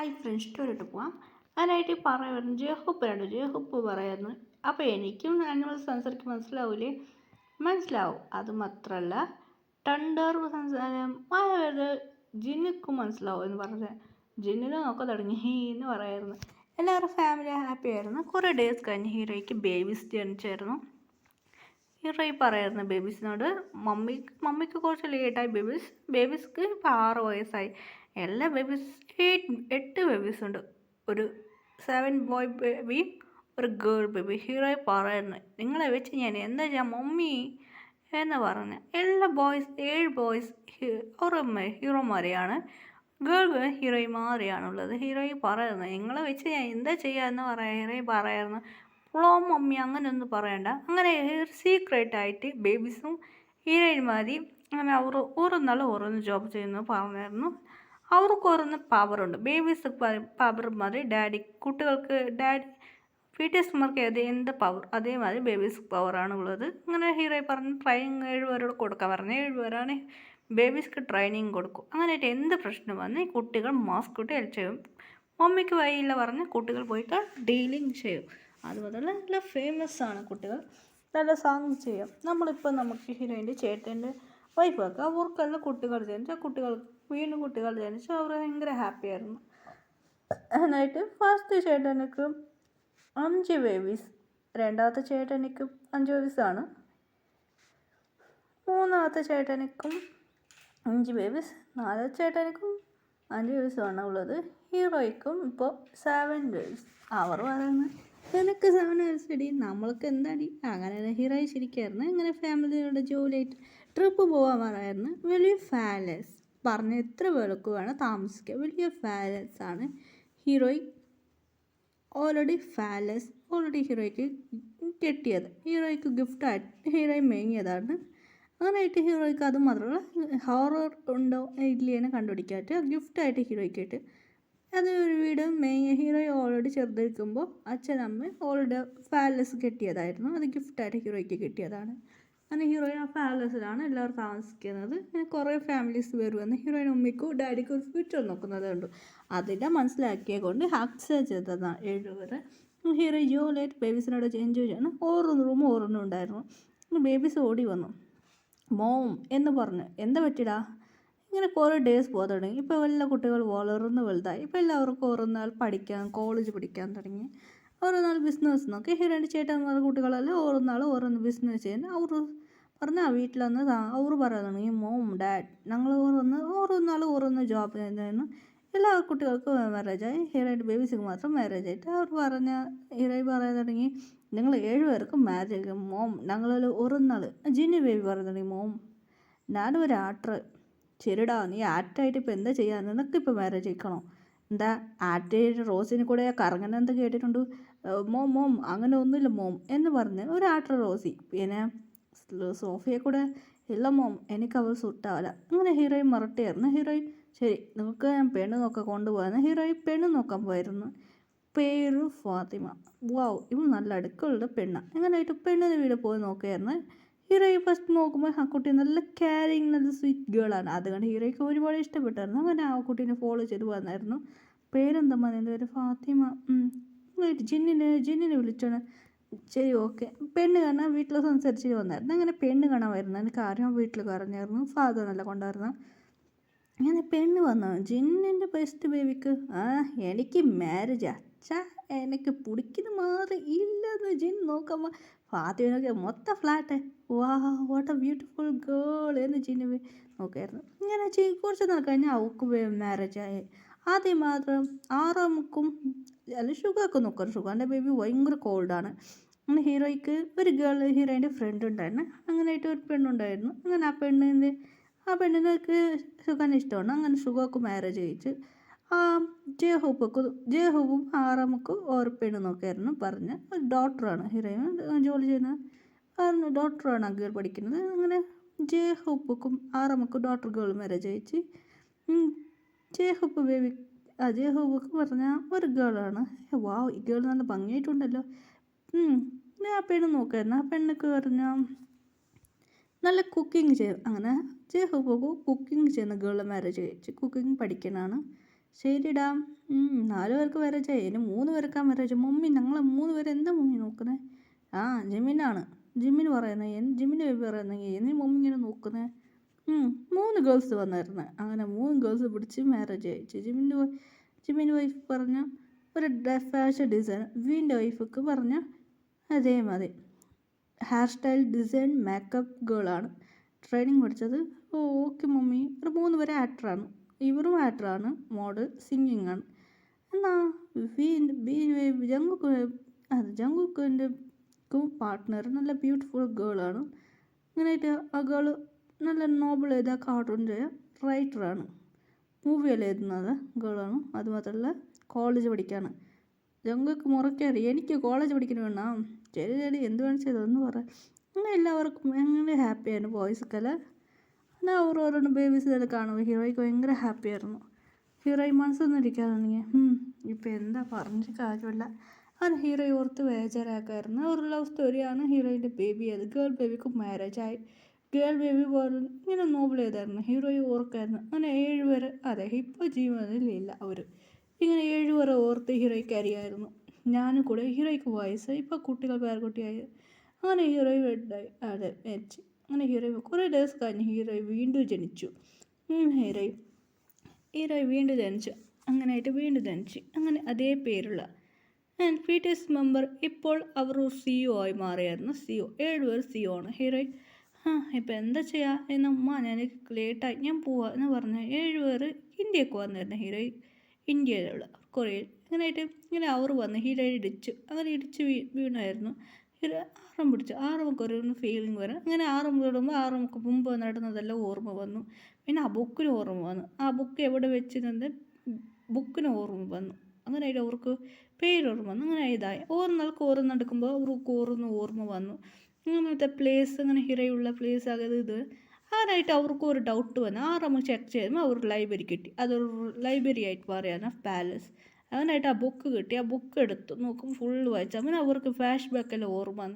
Hi friends സ്റ്റോറിട്ട് പോവാം. അതിനായിട്ട് പറയുമായിരുന്നു ജേഹൂപ്പ് പറയായിരുന്നു. അപ്പോൾ എനിക്കും ആനിമൽസ് സംസാരിക്കും മനസ്സിലാവൂലേ? മനസ്സിലാവും. അത് മാത്രമല്ല ടണ്ടർ സംസാരം അതായത് ജിന്നുക്കും മനസ്സിലാവും എന്ന് പറഞ്ഞത്. ജിന്നിനെ നോക്കാൻ തുടങ്ങി എന്ന് പറയായിരുന്നു. എല്ലാവരും ഫാമിലി ഹാപ്പി ആയിരുന്നു. കുറേ ഡേയ്സ് കഴിഞ്ഞ് ഹീറോയ്ക്ക് ബേബീസ് ജനിച്ചായിരുന്നു. ഹീറോ പറയായിരുന്നു ബേബീസിനോട്, മമ്മിക്ക് കുറച്ച് ലേറ്റായി ബേബീസ്ക്ക് ഇപ്പോൾ 6 വയസ്സായി. എല്ലാ ബേബീസ് 8 ബേബീസ് ഉണ്ട്. ഒരു 7 ബോയ് ബേബി, ഒരു ഗേൾ ബേബി. ഹീറോ പറയുന്നു, നിങ്ങളെ വെച്ച് ഞാൻ എന്താ ചെയ്യാം മമ്മി എന്ന് പറഞ്ഞ്. എല്ലാ 7 ബോയ്സ് ഹീറോമാരെയാണ്, ഗേൾ ഹീറോയിമാരെയാണുള്ളത്. ഹീറോയി പറയുന്നത്, നിങ്ങളെ വെച്ച് ഞാൻ എന്താ ചെയ്യാമെന്ന് ഹീറോയി പറയായിരുന്നു. ഓ മമ്മി അങ്ങനെയൊന്നും പറയണ്ട. അങ്ങനെ സീക്രട്ടായിട്ട് ബേബീസും ഹീറോയിന്മാരെയും അങ്ങനെ അവർ ഓരോന്ന് ജോബ് ചെയ്യുന്നു പറഞ്ഞായിരുന്നു. അവർക്ക് ഓരോന്ന് പവറുണ്ട്. ബേബീസ് പവർ കുട്ടികൾക്ക് ഫീറ്റേഴ്സ്മാർക്ക് എന്ത് പവർ അതേമാതിരി ബേബീസ് പവറാണ് ഉള്ളത്. അങ്ങനെ ഹീറോയി പറഞ്ഞ് ട്രെയിനിങ് 7 പേരോട് കൊടുക്കാൻ പറഞ്ഞു. 7 പേരാണ് ബേബീസ്ക്ക് ട്രെയിനിങ് കൊടുക്കും. അങ്ങനെയായിട്ട് എന്ത് പ്രശ്നം വന്ന് കുട്ടികൾ മാസ്ക് ഇട്ട് ഹെൽപ്പ് ചെയ്യും. മമ്മിക്ക് വഴിയില്ല പറഞ്ഞ് കുട്ടികൾ പോയിട്ട് ഡീലിങ് ചെയ്യും. അതുപോലെ നല്ല ഫേമസ് ആണ് കുട്ടികൾ, നല്ല സോങ് ചെയ്യും. നമുക്ക് ഹീറോയിൻ്റെ ചേട്ടൻ്റെ വൈഫൊക്കെ അവർക്കെല്ലാം കുട്ടികൾ ജനിച്ചു അവർ ഭയങ്കര ഹാപ്പി ആയിരുന്നു. എന്നിട്ട് ഫസ്റ്റ് ചേട്ടനക്ക് 5 ബേബീസ്, രണ്ടാമത്തെ ചേട്ടനിക്ക് 5 ബേബീസാണ്, മൂന്നാമത്തെ ചേട്ടനിക്കും 5 ബേബീസ്, നാലാമത്തെ ചേട്ടനിക്കും 5 ബേബീസാണ് ഉള്ളത്. ഹീറോയ്ക്കും ഇപ്പോൾ 7 ബേബീസ്. അവർ പറയുന്നത്, നിനക്ക് 7 വയസ്സടി, നമ്മൾക്ക് എന്താടി? അങ്ങനെ ഹീറോയി ശരിക്കായിരുന്നു. ഇങ്ങനെ ഫാമിലിയുടെ ജോലിയായിട്ട് ട്രിപ്പ് പോകാൻ പറയായിരുന്നു. വലിയ പാലസ് പറഞ്ഞ് എത്ര പേർക്ക് വേണം താമസിക്കുക. വലിയ പാലസ് ആണ് ഹീറോയി ഓൾറെഡി ഹീറോയ്ക്ക് കിട്ടിയത്. ഹീറോയ്ക്ക് ഗിഫ്റ്റായിട്ട് ഹീറോയി മേങ്ങിയതാണ്. അങ്ങനെയായിട്ട് ഹീറോയ്ക്ക് അത് മാത്രമല്ല ഹൊറർ ഉണ്ടോ ഇല്ലയെന്ന് കണ്ടുപിടിക്കാനായിട്ട് ഗിഫ്റ്റായിട്ട് ഹീറോയ്ക്ക് കിട്ടി. അതൊരു വീട് ഹീറോയി ഓൾറെഡി ചെറുതായിരിക്കുമ്പോൾ അച്ഛനമ്മ ഓൾറെഡി പാലസ് കെട്ടിയതായിരുന്നു. അത് ഗിഫ്റ്റായിട്ട് ഹീറോയ്ക്ക് കിട്ടിയതാണ്. അങ്ങനെ ഹീറോയിൻ ആ പാലസിലാണ് എല്ലാവരും താമസിക്കുന്നത്. കുറേ ഫാമിലീസ് വരുമെന്ന് ഹീറോയിൻ ഉമ്മയ്ക്കും ഡാഡിക്കും ഒരു ഫ്യൂച്ചർ നോക്കുന്നതുണ്ട്. അതിൻ്റെ മനസ്സിലാക്കിയ കൊണ്ട് അക്സെപ്റ്റ് ചെയ്തതാണ് 7 പേര്. ഹീറോ ജോലിയായിട്ട് ബേബീസിനോട് എൻജോയ് ചെയ്യണം. ഓരോന്നും ഉണ്ടായിരുന്നു. ബേബീസ് ഓടി വന്നു. മോം എന്ന് പറഞ്ഞു, എന്താ പറ്റിടാ? ഇങ്ങനെ കുറേ ഡേയ്സ് പോകാൻ തുടങ്ങി. ഇപ്പോൾ എല്ലാ കുട്ടികൾ വളർന്ന് വലുതായി. ഇപ്പോൾ എല്ലാവർക്കും ഓരോന്നാൾ കോളേജ് പഠിക്കാൻ തുടങ്ങി. ഓരോന്നാൾ ബിസിനസ് നോക്കി. ഹീറോയിൻ്റെ ചേട്ടന്മാരുടെ കുട്ടികളെല്ലാം ഓരോന്ന് ബിസിനസ് ചെയ്യുന്നു. അവർ പറഞ്ഞാൽ വീട്ടിലൊന്ന് അവർ പറയാൻ തുടങ്ങി, മോം ഡാഡ് ഞങ്ങൾ ഓരോന്ന് ജോബ് ചെയ്യുന്നു. എല്ലാ കുട്ടികൾക്കും മാരേജായി. ഹീറോയിൻ്റെ ബേബീസിക്ക് മാത്രം മാരേജ് ആയിട്ട് ഹീറോയി പറയാൻ തുടങ്ങി, നിങ്ങൾ 7 പേർക്കും മാരേജ് ആയിരിക്കും. മോം ഞങ്ങളിൽ ഓരോന്നാൾ ജിന്നി ബേബി പറയാൻ തുടങ്ങി, മോം ഞാനും ഒരു ആക്ടർ. ശരിടാ, നീ ആക്ടറായിട്ട് ഇപ്പോൾ എന്താ ചെയ്യുക? നിനക്കിപ്പോൾ മാരേജ് കഴിക്കണോ? എന്താ ആക്ടറായിട്ട് റോസിനെ കൂടെ കറങ്ങുന്നത് കേട്ടിട്ടുണ്ട്? മോം അങ്ങനെ ഒന്നുമില്ല മോം എന്ന് പറഞ്ഞ് ഒരു ആക്ടർ റോസി. പിന്നെ സോഫിയെ കൂടെ ഇല്ല മോം, എനിക്ക് അവൾ സുട്ടാവില്ല. അങ്ങനെ ഹീറോയിൻ മറട്ടിയായിരുന്നു. ഹീറോയിൻ ശരി നിങ്ങൾക്ക് ഞാൻ പെണ്ണ് നോക്കാൻ കൊണ്ടുപോകാമെന്ന് ഹീറോയിൻ പെണ്ണ് നോക്കാൻ പോയിരുന്നു. പേര് ഫാത്തിമ. വാവ്, ഇവൾ നല്ല അടുക്കളുടെ പെണ്ണാണ്. എങ്ങനെയായിട്ട് പെണ്ണിൻ്റെ വീട് പോയി നോക്കിയായിരുന്നു. ഹീറോയി ഫസ്റ്റ് നോക്കുമ്പോൾ ആ കുട്ടി നല്ല കെയറിങ് നല്ല സ്വീറ്റ് ഗേളാണ്. അതുകൊണ്ട് ഹീറോയ്ക്ക് ഒരുപാട് ഇഷ്ടപ്പെട്ടായിരുന്നു. അങ്ങനെ ആ കുട്ടീനെ ഫോളോ ചെയ്ത് വന്നായിരുന്നു. പേരെന്താ എൻ്റെ പേര് ഫാത്തിമ. ജിന്നിനെ വിളിച്ചാണ്. ശരി ഓക്കെ. പെണ്ണ് കാണാൻ വീട്ടിൽ സംസാരിച്ച് വന്നായിരുന്നു. അങ്ങനെ പെണ്ണ് കാണാൻ വരുന്നതിന് കാര്യം വീട്ടിൽ പറഞ്ഞായിരുന്നു. ഫാദർ നല്ല കൊണ്ടായിരുന്നു. അങ്ങനെ പെണ്ണ് വന്നു. ജിന്നിൻ്റെ ബെസ്റ്റ് ബേബിക്ക് എനിക്ക് മാരേജ് അച്ഛാ എനിക്ക് പിടിക്കുന്ന മാറി ഇല്ലെന്ന് ജിൻ നോക്കുമ്പോൾ ഫാത്തിമ മൊത്തം flat. What A beautiful girl എന്ന് ജിന്ന് നോക്കായിരുന്നു. ഇങ്ങനെ കുറച്ച് നാൾ കഴിഞ്ഞാൽ അവൾക്ക് മാരേജായി. ആദ്യം മാത്രം ആറാമുക്കും ഷുഗർക്ക് നോക്കാം. ഷുഗറിൻ്റെ ബേബി ഭയങ്കര കോൾഡാണ്. അങ്ങനെ ഹീറോയ്ക്ക് ഒരു ഹീറോയിൻ്റെ ഫ്രണ്ട് ഉണ്ടായിരുന്നു. അങ്ങനെയായിട്ട് ഒരു പെണ്ണുണ്ടായിരുന്നു. അങ്ങനെ ആ പെണ്ണിനൊക്കെ ഷുഗറിനെ ഇഷ്ടമാണ്. അങ്ങനെ ഷുഗർക്ക് മാരേജ് കഴിച്ച് ജേഹൂബും ആറാമുക്കും ഓരോ പെണ്ണ് നോക്കായിരുന്നു. പറഞ്ഞ് ഒരു ഡോക്ടറാണ് ഹീറോയിൻ ജോലി ചെയ്യുന്നത്. ഡോക്ടറാണ് ആ ഗേൾ പഠിക്കുന്നത്. അങ്ങനെ ജേഹൂബുക്കും ആറാമുക്കും ഡോക്ടർ ഗേൾ മാരേജ് കഴിച്ച് ജേഹൂബുക്ക് പറഞ്ഞാൽ ഒരു ഗേളാണ്. വാവ്, ഈ ഗേൾ നല്ല ഭംഗിയായിട്ടുണ്ടല്ലോ. ആ പെണ്ണ് നോക്കായിരുന്നു. ആ പെണ്ണൊക്കെ പറഞ്ഞാൽ നല്ല കുക്കിംഗ് ചെയ്യും. അങ്ങനെ ജേഹൂബ് കുക്കിംഗ് ചെയ്യുന്ന ഗേൾ മാരേജ് കഴിച്ച് കുക്കിംഗ് പഠിക്കാനാണ്. ശരിടാ. 4 പേർക്ക് മാരേജ് ആയി. ഇനി 3 പേർക്കാ മാരേജ്. മമ്മി ഞങ്ങളെ 3 പേരെ എന്താ മമ്മി നോക്കുന്നത്? ആ ജിമിനാണ്. ജിമിന് പറയുന്നത് ജിമിന് ബേബി പറയുന്നെങ്കിൽ എന്തിന് മമ്മി ഇങ്ങനെ നോക്കുന്നത്? 3 ഗേൾസ് വന്നായിരുന്നു. അങ്ങനെ 3 ഗേൾസ് പിടിച്ച് മാരേജ് അയച്ചു. ജിമിൻ്റെ വൈഫ് പറഞ്ഞ ഒരു ഫാഷൻ ഡിസൈൻ. വീൻ്റെ വൈഫൊക്കെ പറഞ്ഞ അതേമാതിരി ഹെയർ സ്റ്റൈൽ ഡിസൈൻ മേക്കപ്പ് ഗേളാണ് ട്രെയിനിങ് പഠിച്ചത്. Okay mummy. ഒരു 3 പേരെ ആക്ടറാണ്. ഇവരും ആക്ടറാണ്, മോഡൽ, സിംഗിങ് ആണ്. എന്നാൽ ജങ്കുക്കിൻ്റെ പാർട്ട്ണർ നല്ല ബ്യൂട്ടിഫുൾ ഗേളാണ്. അങ്ങനെയായിട്ട് ആ ഗേള് നല്ല നോബൽ എഴുതാ കാർട്ടൂൺ ചെയ്യാൻ റൈറ്ററാണ്. മൂവിയെല്ലാം എഴുതുന്നത് ഗേളാണ്. അതുമാത്രമല്ല കോളേജ് പഠിക്കുകയാണ്. ജങ്കുക്ക് മുറക്കറി എനിക്ക് കോളേജ് പഠിക്കണം വേണം. ശരി എന്ത് വേണം ചെയ്തതെന്ന് പറ. അങ്ങനെ എല്ലാവർക്കും ഭയങ്കര ഹാപ്പിയാണ് ബോയ്സൊക്കെ. എന്നാൽ ഓരോരോ ബേബീസിനെ കാണുമ്പോൾ ഹീറോയ്ക്ക് ഭയങ്കര ഹാപ്പിയായിരുന്നു. ഹീറോയി മനസ്സൊന്നും ഇരിക്കാതാണെങ്കിൽ ഇപ്പം എന്താ പറഞ്ഞിട്ട് കാര്യമില്ല. അത് ഹീറോയി ഓർത്ത് ബേജാറാക്കായിരുന്നു. ഒരു ലവ് സ്റ്റോറിയാണ് ഹീറോയിൻ്റെ ബേബി. അത് ഗേൾ ബേബിക്ക് മാരേജായി. ഗേൾ ബേബി പോലെ ഇങ്ങനെ നോബിൾ ചെയ്തായിരുന്നു. ഹീറോയി ഓർക്കായിരുന്നു. അങ്ങനെ 7 പേര് അതെ ഇപ്പോൾ ജീവനിലില്ല അവർ. ഇങ്ങനെ 7 പേരെ ഓർത്ത് ഹീറോയ്ക്ക് അറിയായിരുന്നു. ഞാനും കൂടെ ഹീറോയ്ക്ക് വയസ്സായി. ഇപ്പോൾ കുട്ടികൾ പേരക്കുട്ടിയായി. അങ്ങനെ ഹീറോയി വെഡായി. അതെ മരിച്ചു. അങ്ങനെ ഹീറോയി കുറേ ഡേയ്സ് കഴിഞ്ഞ് ഹീറോയി വീണ്ടും ജനിച്ചു. ഹീറോയി വീണ്ടും ജനിച്ചു. അങ്ങനെയായിട്ട് വീണ്ടും ജനിച്ചു. അങ്ങനെ അതേ പേരുള്ള PTS മെമ്പർ ഇപ്പോൾ അവർ CEO ആയി മാറിയായിരുന്നു. CEO 7 പേർ CEO ആണ്. ഹീറോയി ഇപ്പം എന്താ ചെയ്യുക എന്നമ്മ ഞാൻ ലേറ്റായി ഞാൻ പോവാ എന്ന് പറഞ്ഞ് 7 പേർ ഇന്ത്യക്ക് വന്നിരുന്നു. ഹീറോയി ഇന്ത്യയിലുള്ള കൊറിയയിൽ. അങ്ങനെയായിട്ട് ഇങ്ങനെ അവർ വന്ന് ഹീറോയി ഇടിച്ചു. അങ്ങനെ ഇടിച്ച് വീണായിരുന്നു. ഹീറോ ആറം പിടിച്ചു. ആറമ്മക്ക് ഒരു ഫീലിംഗ് വരും. അങ്ങനെ ആറം വിടുമ്പോൾ ആറമ്മക്ക് മുമ്പ് നടന്നതെല്ലാം ഓർമ്മ വന്നു. പിന്നെ ആ ബുക്കിന് ഓർമ്മ വന്നു. ആ ബുക്ക് എവിടെ വെച്ചിരുന്നത് ബുക്കിന് ഓർമ്മ വന്നു. അങ്ങനെയായിട്ട് അവർക്ക് പേരോർമ്മ വന്നു. അങ്ങനെ ഇതായി ഓരോന്നാൾക്ക് ഓരോന്ന് നടക്കുമ്പോൾ അവർക്ക് ഓർമ്മ വന്നു. അങ്ങനത്തെ പ്ലേസ് അങ്ങനെ ഹീറോയുള്ള പ്ലേസ് ആകത് ഇത് അങ്ങനായിട്ട് അവർക്ക് ഒരു ഡൗട്ട് വന്നു. ആറമ്മ ചെക്ക് ചെയ്യുമ്പോൾ അവർ ലൈബ്രറി കിട്ടി. അതൊരു ലൈബ്രറി ആയിട്ട് പറയാനാണ് പാലസ്. അങ്ങനായിട്ട് ആ ബുക്ക് കിട്ടി. ആ ബുക്ക് എടുത്തു നോക്കും ഫുള്ള് വായിച്ചു. അങ്ങനെ അവർക്ക് ഫ്ലാഷ് ബാക്കെല്ലാം ഓർമ്മ വന്നു.